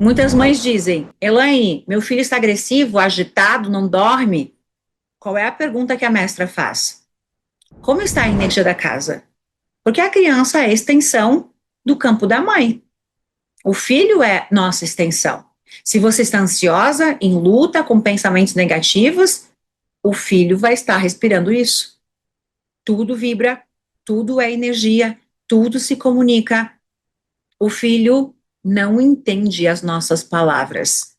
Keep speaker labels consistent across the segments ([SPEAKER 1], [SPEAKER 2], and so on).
[SPEAKER 1] Muitas mães dizem: Elaine, meu filho está agressivo, agitado, não dorme. Qual é a pergunta que a mestra faz? Como está a energia da casa? Porque a criança é a extensão do campo da mãe. O filho é nossa extensão. Se você está ansiosa, em luta, com pensamentos negativos, o filho vai estar respirando isso. Tudo vibra, tudo é energia, tudo se comunica. O filho não entende as nossas palavras.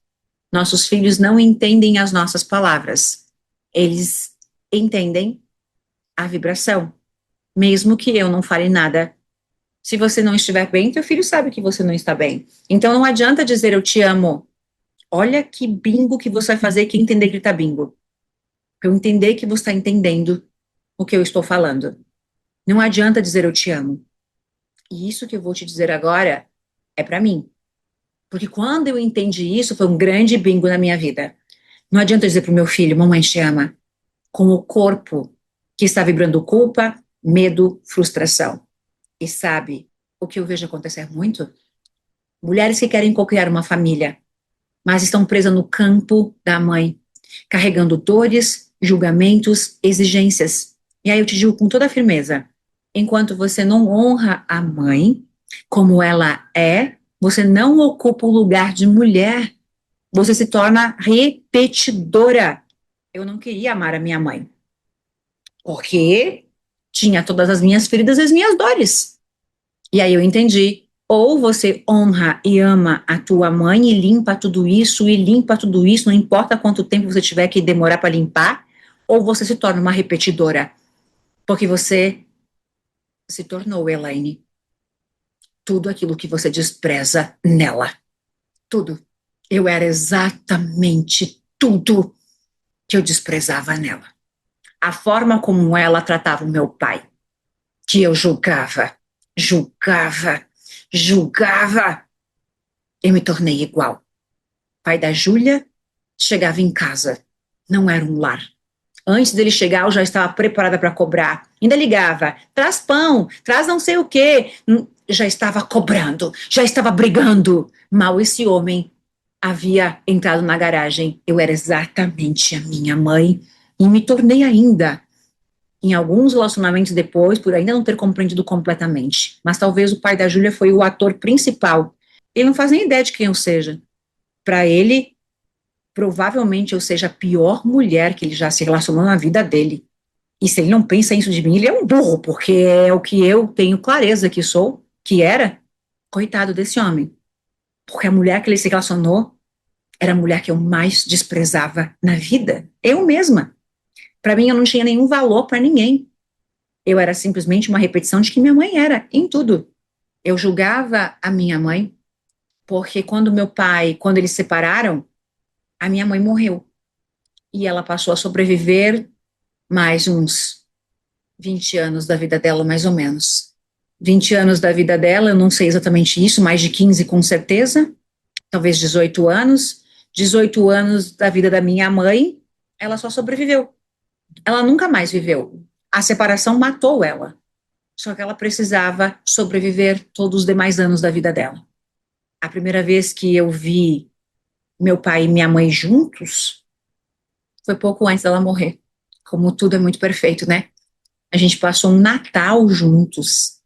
[SPEAKER 1] Nossos filhos não entendem as nossas palavras. Eles entendem a vibração. Mesmo que eu não fale nada. Se você não estiver bem, teu filho sabe que você não está bem. Então não adianta dizer eu te amo. Olha que bingo que você vai fazer que entender gritar bingo. Eu entender que você está entendendo o que eu estou falando. Não adianta dizer eu te amo. E isso que eu vou te dizer agora é para mim. Porque quando eu entendi isso, foi um grande bingo na minha vida. Não adianta eu dizer pro meu filho, mamãe te ama, com o corpo que está vibrando culpa, medo, frustração. E sabe o que eu vejo acontecer muito? Mulheres que querem cocriar uma família, mas estão presas no campo da mãe, carregando dores, julgamentos, exigências. E aí eu te digo com toda a firmeza: enquanto você não honra a mãe como ela é, você não ocupa o lugar de mulher, você se torna repetidora. Eu não queria amar a minha mãe, porque tinha todas as minhas feridas e as minhas dores. E aí eu entendi. Ou você honra e ama a tua mãe e limpa tudo isso, não importa quanto tempo você tiver que demorar para limpar, ou você se torna uma repetidora, porque você se tornou, Elaine, tudo aquilo que você despreza nela. Tudo. Eu era exatamente tudo que eu desprezava nela. A forma como ela tratava o meu pai, que eu julgava, julgava, julgava, eu me tornei igual. Pai da Júlia chegava em casa, não era um lar. Antes dele chegar, eu já estava preparada para cobrar. Ainda ligava, traz pão, traz não sei o quê. Já estava cobrando, já estava brigando. Mal esse homem havia entrado na garagem. Eu era exatamente a minha mãe e me tornei ainda, em alguns relacionamentos depois, por ainda não ter compreendido completamente. Mas talvez o pai da Júlia foi o ator principal. Ele não faz nem ideia de quem eu seja. Para ele, provavelmente eu seja a pior mulher que ele já se relacionou na vida dele. E se ele não pensa isso de mim, ele é um burro, porque é o que eu tenho clareza que sou, que era. Coitado desse homem. Porque a mulher que ele se relacionou era a mulher que eu mais desprezava na vida. Eu mesma. Para mim, eu não tinha nenhum valor para ninguém. Eu era simplesmente uma repetição de que minha mãe era, em tudo. Eu julgava a minha mãe, porque quando eles se separaram, a minha mãe morreu. E ela passou a sobreviver mais uns 20 anos da vida dela, mais ou menos. 20 anos da vida dela, eu não sei exatamente isso, mais de 15 com certeza, talvez 18 anos. 18 anos da vida da minha mãe, ela só sobreviveu. Ela nunca mais viveu. A separação matou ela. Só que ela precisava sobreviver todos os demais anos da vida dela. A primeira vez que eu vi meu pai e minha mãe juntos foi pouco antes dela morrer. Como tudo é muito perfeito, né? A gente passou um Natal juntos,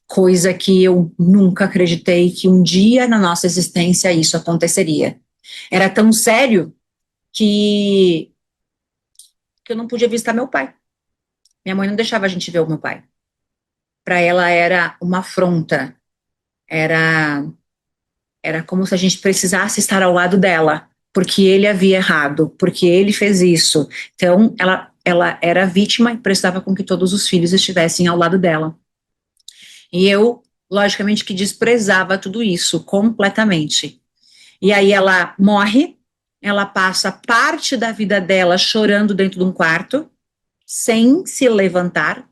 [SPEAKER 1] coisa que eu nunca acreditei que um dia na nossa existência isso aconteceria. Era tão sério que, que eu não podia visitar meu pai. Minha mãe não deixava a gente ver o meu pai. Para ela era uma afronta, era, era como se a gente precisasse estar ao lado dela, porque ele havia errado, porque ele fez isso. Então, ela era vítima e precisava com que todos os filhos estivessem ao lado dela. E eu, logicamente, que desprezava tudo isso completamente. E aí ela morre, ela passa parte da vida dela chorando dentro de um quarto, sem se levantar.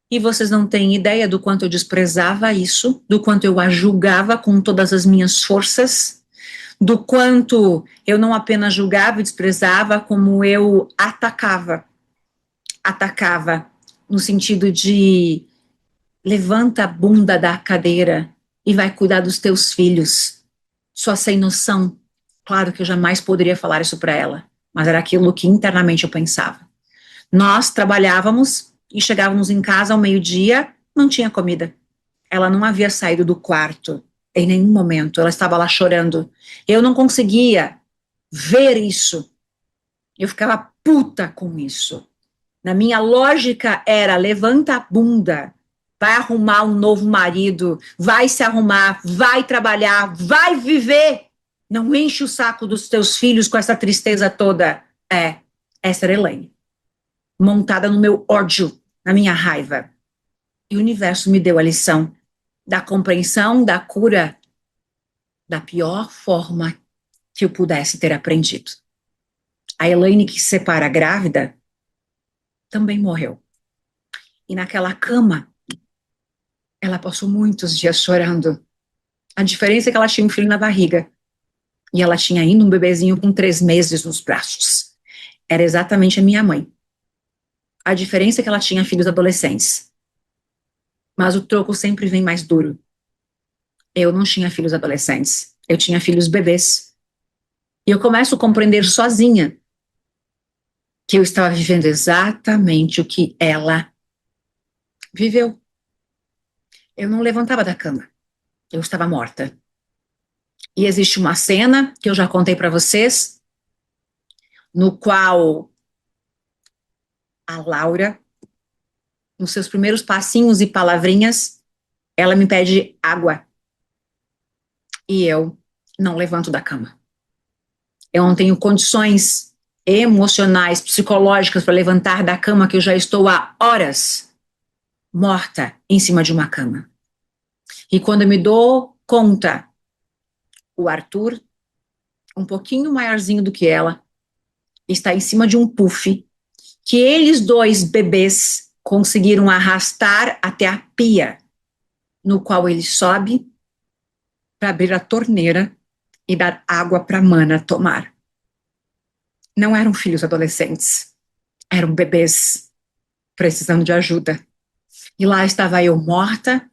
[SPEAKER 1] E vocês não têm ideia do quanto eu desprezava isso, do quanto eu a julgava com todas as minhas forças, do quanto eu não apenas julgava e desprezava, como eu atacava. Atacava no sentido de levanta a bunda da cadeira e vai cuidar dos teus filhos. sua sem noção. Claro que eu jamais poderia falar isso para ela, mas era aquilo que internamente eu pensava. Nós trabalhávamos e chegávamos em casa ao meio-dia, não tinha comida. Ela não havia saído do quarto em nenhum momento, ela estava lá chorando. Eu não conseguia ver isso. Eu ficava puta com isso. Na minha lógica era: levanta a bunda, vai arrumar um novo marido, vai se arrumar, vai trabalhar, vai viver. Não enche o saco dos teus filhos com essa tristeza toda. Essa era Elaine, montada no meu ódio, na minha raiva. E o universo me deu a lição da compreensão, da cura, da pior forma que eu pudesse ter aprendido. A Elaine que se separa grávida também morreu. E naquela cama, ela passou muitos dias chorando. A diferença é que ela tinha um filho na barriga. E ela tinha ainda um bebezinho com 3 meses nos braços. Era exatamente a minha mãe. A diferença é que ela tinha filhos adolescentes. Mas o troco sempre vem mais duro. Eu não tinha filhos adolescentes. Eu tinha filhos bebês. E eu começo a compreender sozinha que eu estava vivendo exatamente o que ela viveu. Eu não levantava da cama. Eu estava morta. E existe uma cena que eu já contei para vocês, no qual a Laura, nos seus primeiros passinhos e palavrinhas, ela me pede água. E eu não levanto da cama. Eu não tenho condições emocionais, psicológicas para levantar da cama, que eu já estou há horas morta em cima de uma cama. E quando eu me dou conta, o Arthur, um pouquinho maiorzinho do que ela, está em cima de um puff que eles dois bebês conseguiram arrastar até a pia, no qual ele sobe para abrir a torneira e dar água para a Mana tomar. Não eram filhos adolescentes, eram bebês precisando de ajuda. E lá estava eu morta,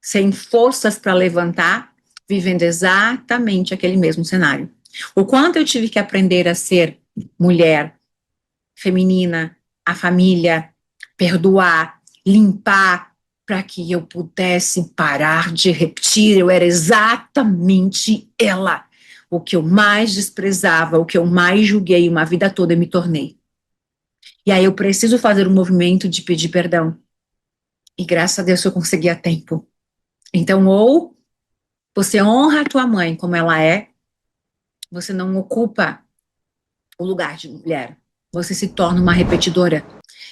[SPEAKER 1] sem forças para levantar, vivendo exatamente aquele mesmo cenário. O quanto eu tive que aprender a ser mulher, feminina, a família, perdoar, limpar, para que eu pudesse parar de repetir. Eu era exatamente ela. O que eu mais desprezava, o que eu mais julguei uma vida toda, eu me tornei. E aí eu preciso fazer um movimento de pedir perdão. E graças a Deus eu consegui a tempo. Então, ou você honra a tua mãe como ela é, você não ocupa o lugar de mulher. Você se torna uma repetidora.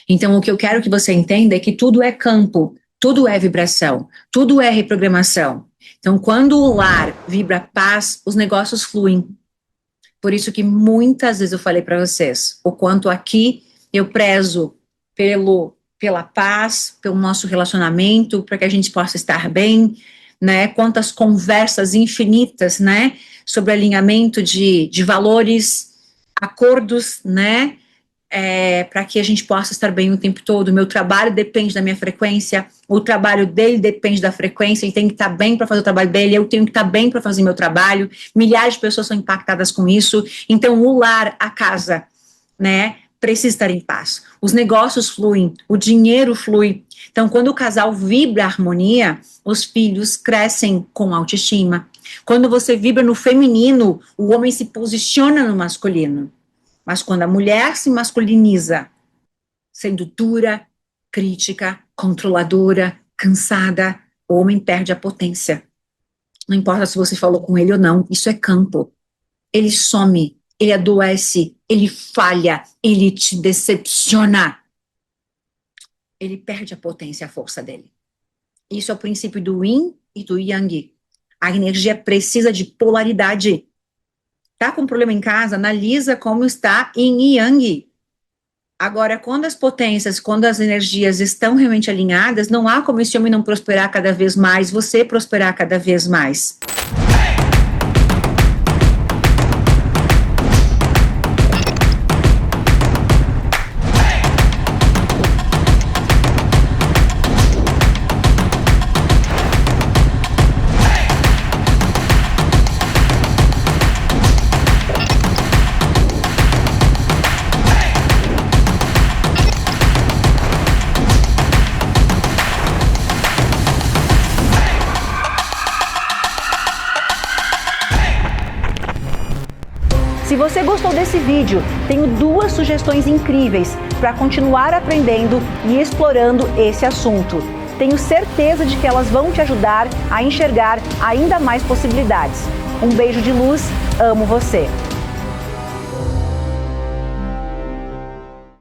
[SPEAKER 1] Então, o que eu quero que você entenda é que tudo é campo, tudo é vibração, tudo é reprogramação. Então, quando o lar vibra paz, os negócios fluem. Por isso que muitas vezes eu falei para vocês, o quanto aqui eu prezo pela paz, pelo nosso relacionamento, para que a gente possa estar bem, né? Quantas conversas infinitas, né? Sobre alinhamento de valores, acordos, né? Para que a gente possa estar bem o tempo todo. O meu trabalho depende da minha frequência, o trabalho dele depende da frequência, ele tem que estar bem para fazer o trabalho dele, eu tenho que estar bem para fazer meu trabalho, milhares de pessoas são impactadas com isso, então o lar, a casa, né, precisa estar em paz. Os negócios fluem, o dinheiro flui. Então, quando o casal vibra a harmonia, os filhos crescem com autoestima. Quando você vibra no feminino, o homem se posiciona no masculino. Mas quando a mulher se masculiniza, sendo dura, crítica, controladora, cansada, o homem perde a potência. Não importa se você falou com ele ou não, isso é campo. Ele some, ele adoece, ele falha, ele te decepciona. Ele perde a potência, a força dele. Isso é o princípio do yin e do yang. A energia precisa de polaridade. Tá com problema em casa? Analisa como está yin e yang. Agora, quando as potências, quando as energias estão realmente alinhadas, não há como esse homem não prosperar cada vez mais, você prosperar cada vez mais.
[SPEAKER 2] você gostou desse vídeo, tenho 2 sugestões incríveis para continuar aprendendo e explorando esse assunto. Tenho certeza de que elas vão te ajudar a enxergar ainda mais possibilidades. Um beijo de luz, amo você!